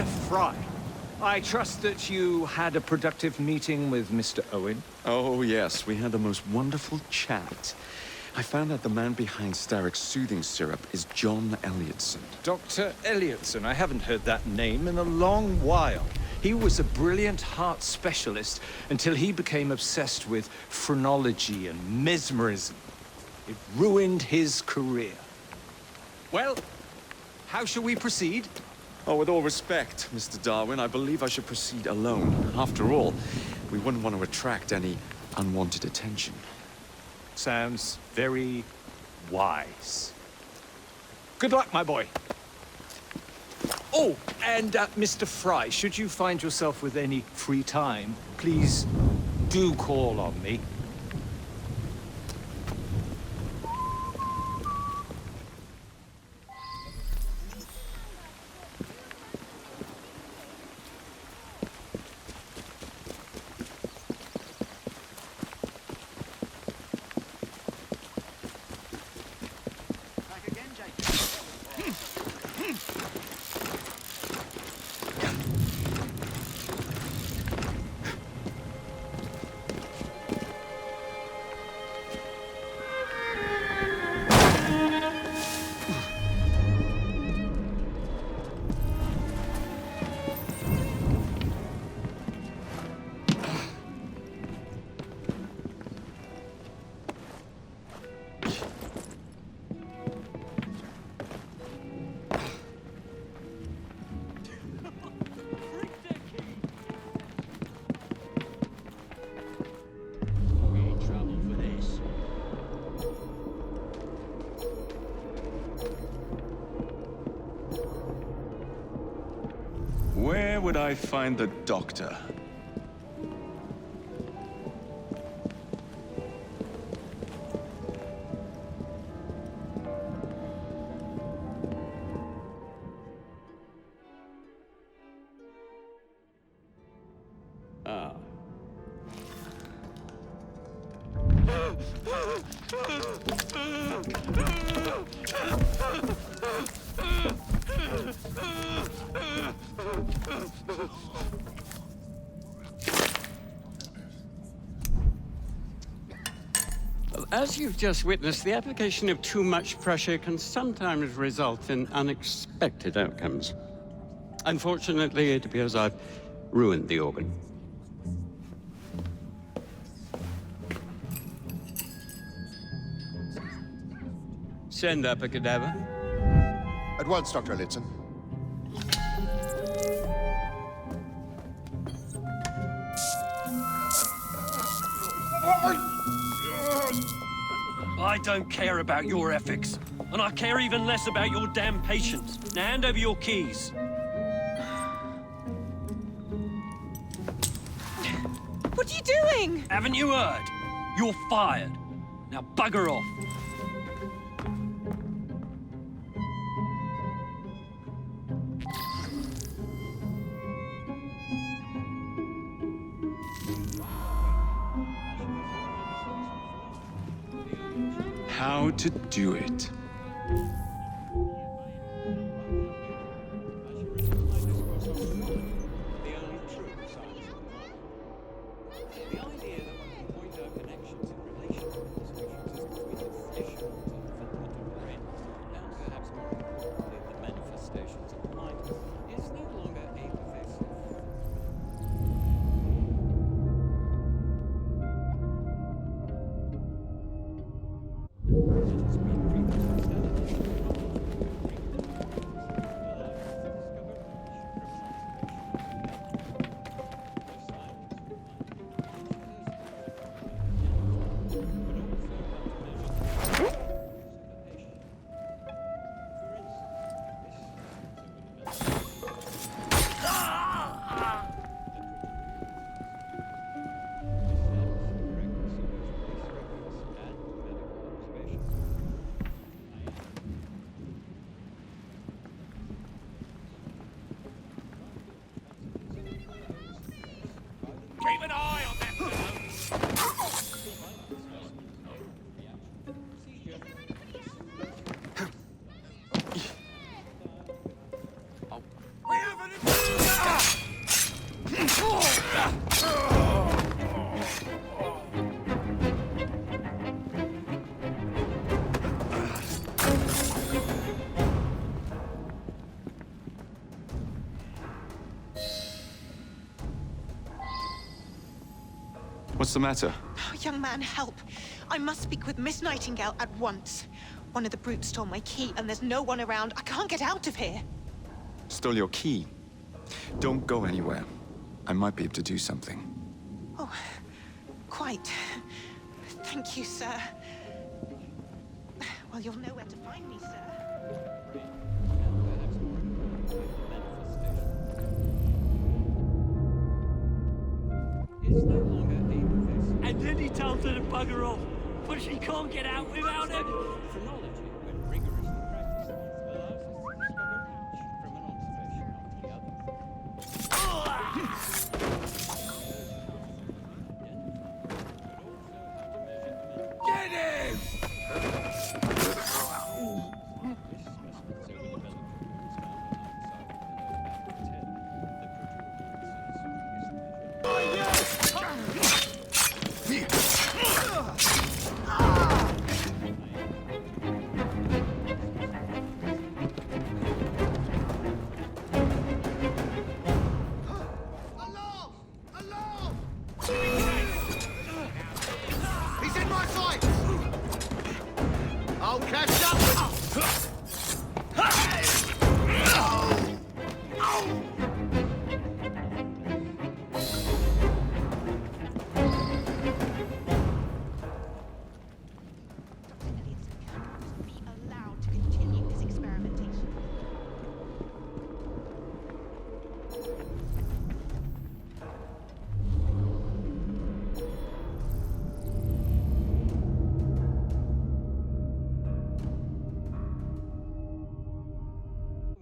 Mr. Fry, I trust that you had a productive meeting with Mr. Owen? Oh, yes. We had the most wonderful chat. I found out the man behind Starrick's soothing syrup is John Elliotson. Dr. Elliotson, I haven't heard that name in a long while. He was a brilliant heart specialist until he became obsessed with phrenology and mesmerism. It ruined his career. Well, how shall we proceed? Oh, with all respect, Mr. Darwin, I believe I should proceed alone. After all, we wouldn't want to attract any unwanted attention. Sounds very wise. Good luck, my boy. Oh, and Mr. Fry, should you find yourself with any free time, please do call on me. Where would I find the doctor? Ah. As you've just witnessed, the application of too much pressure can sometimes result in unexpected outcomes. Unfortunately, it appears I've ruined the organ. Send up a cadaver. At once, Dr. Elliotson. I don't care about your ethics, and I care even less about your damn patience. Now hand over your keys. What are you doing? Haven't you heard? You're fired. Now bugger off. How to do it. What's the matter? Oh, young man, help. I must speak with Miss Nightingale at once. One of the brutes stole my key, and there's no one around. I can't get out of here. Stole your key. Don't go anywhere. I might be able to do something. Oh, quite. Thank you, sir. Well, you'll know where to find me, sir. And then he tells her to bugger off, but she can't get out without him. Chronology, when rigorously practiced, allows us to discover each from an observation of the other. Get him! He's in my sights! I'll catch up! Dr. Elliot's must be allowed to continue his experimentation.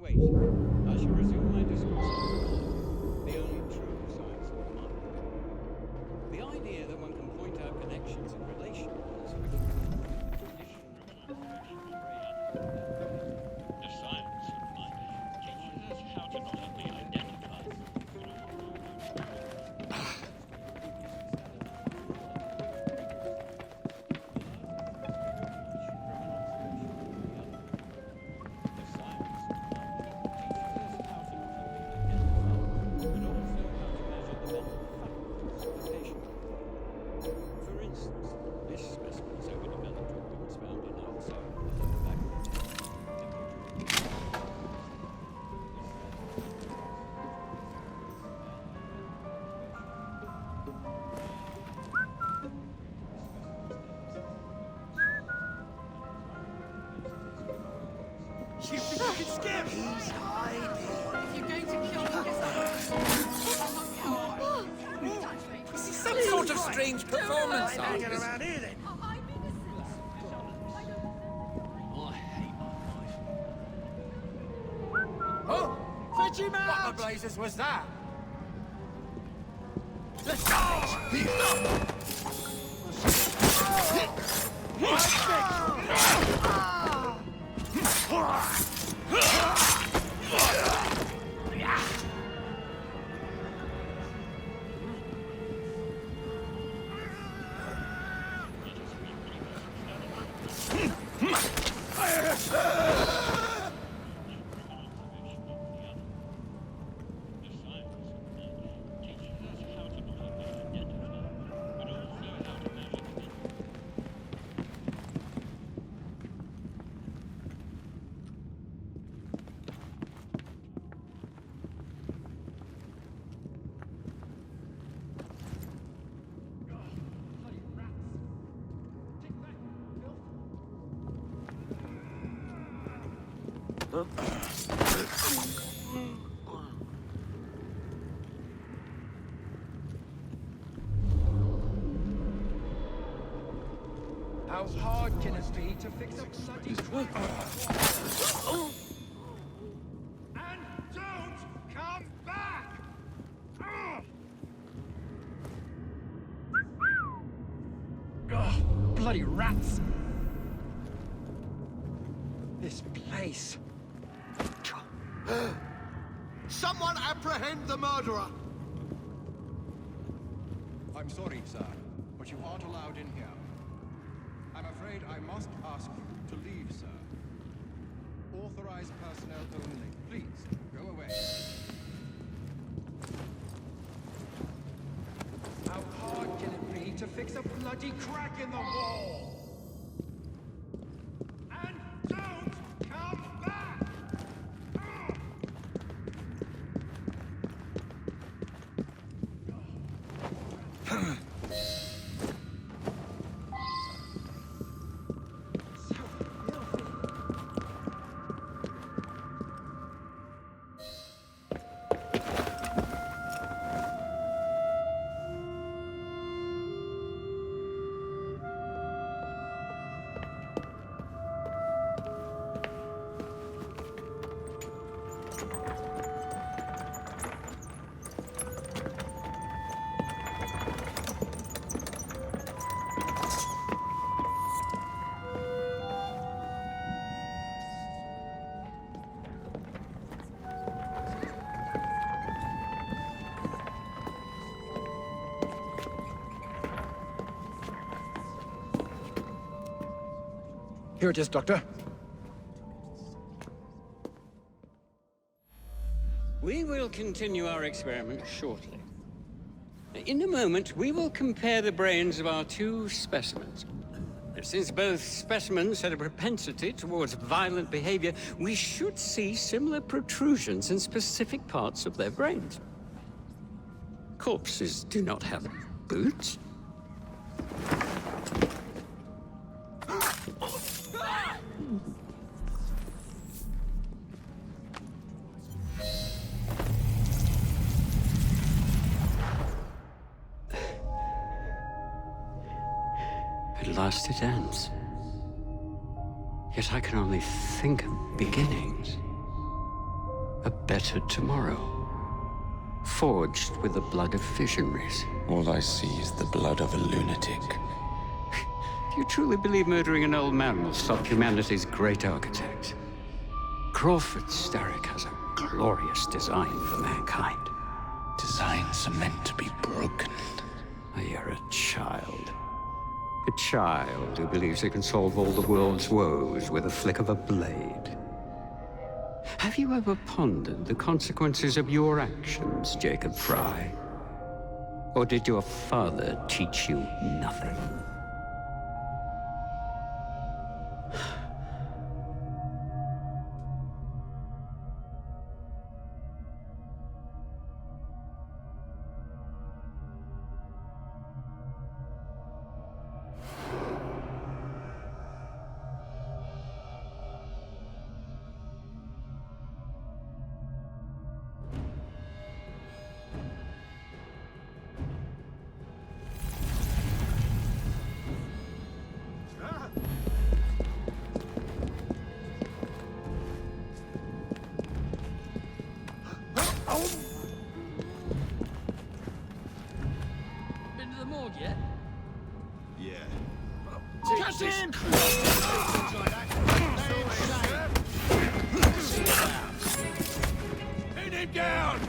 Wait, I shall resume my discourse on the only true science of the mind. The idea that one can point out connections and relations which the science of the mind teaches us how to not only identify for instance, this specimen so overdeveloped organs found in our cell at the back of You think you can scare me? He's hiding. If you're going to kill me, This is some sort of strange performance. Hanging around here then. Oh, fetch him out! What the blazes was that? Let's go! How hard can it be to fix up bloody... And don't come back! Oh, bloody rats! This place... Someone apprehend the murderer! I'm sorry, sir, but you aren't allowed in here. I'm afraid I must ask you to leave, sir. Authorized personnel only. Please, go away. How hard can it be to fix a bloody crack in the wall. And don't come back! Here it is, Doctor. We will continue our experiment shortly. In a moment, we will compare the brains of our two specimens. Since both specimens had a propensity towards violent behavior, we should see similar protrusions in specific parts of their brains. Corpses do not have boots. At last it ends. Yet I can only think of beginnings. A better tomorrow, forged with the blood of visionaries. All I see is the blood of a lunatic. Do you truly believe murdering an old man will stop humanity's great architect? Crawford Starrick has a glorious design for mankind. Designs are meant to be broken. You're a child. A child who believes he can solve all the world's woes with a flick of a blade. Have you ever pondered the consequences of your actions, Jacob Fry? Or did your father teach you nothing? Been to the morgue yet? Yeah. Pin him down!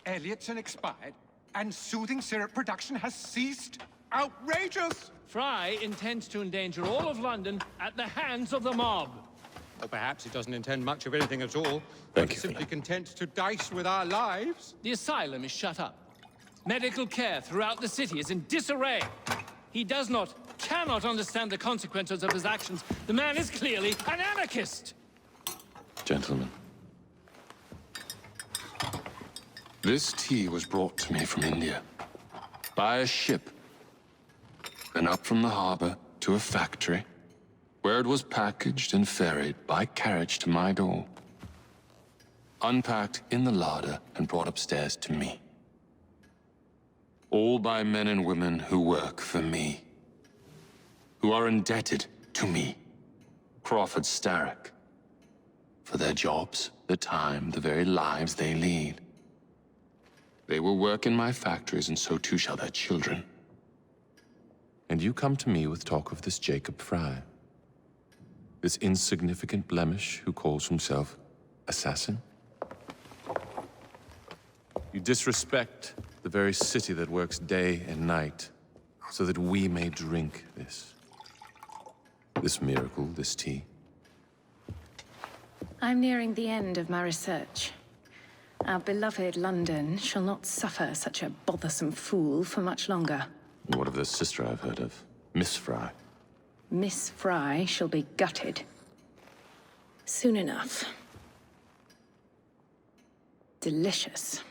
Elliot's an expired. and soothing syrup production has ceased? Outrageous! Fry intends to endanger all of London at the hands of the mob. Or perhaps he doesn't intend much of anything at all. Thank He's you, simply Philip. content to dice with our lives. The asylum is shut up. Medical care throughout the city is in disarray. He cannot understand the consequences of his actions. The man is clearly an anarchist! Gentlemen, this tea was brought to me from India by a ship, and up from the harbor to a factory, where it was packaged and ferried by carriage to my door, unpacked in the larder and brought upstairs to me. All by men and women who work for me, who are indebted to me, Crawford Starrick, for their jobs, their time, the very lives they lead. They will work in my factories, and so too shall their children. And you come to me with talk of this Jacob Fry, this insignificant blemish who calls himself assassin? You disrespect the very city that works day and night so that we may drink this miracle, this tea. I'm nearing the end of my research. Our beloved London shall not suffer such a bothersome fool for much longer. What of the sister I've heard of, Miss Fry? Miss Fry shall be gutted. Soon enough. Delicious.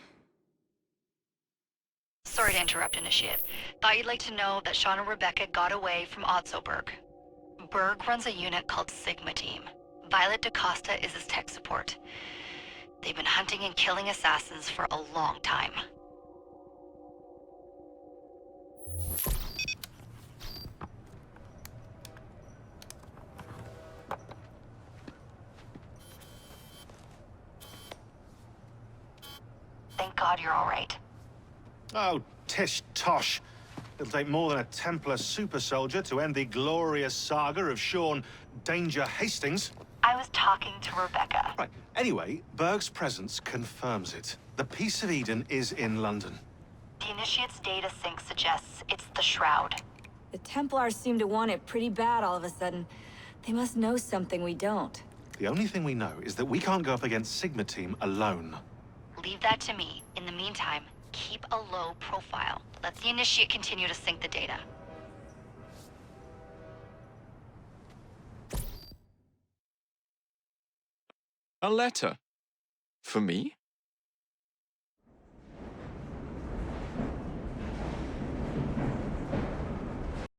Sorry to interrupt, Initiate. Thought you'd like to know that Sean and Rebecca got away from Otzoberg. Berg runs a unit called Sigma Team. Violet DaCosta is his tech support. They've been hunting and killing assassins for a long time. Thank God you're all right. Oh, tish tosh. It'll take more than a Templar super soldier to end the glorious saga of Sean Danger Hastings. I was talking to Rebecca. Right. Anyway, Berg's presence confirms it. The Peace of Eden is in London. The Initiate's data sync suggests it's the Shroud. The Templars seem to want it pretty bad all of a sudden. They must know something we don't. The only thing we know is that we can't go up against Sigma Team alone. Leave that to me. In the meantime, keep a low profile. Let the Initiate continue to sync the data. A letter? For me?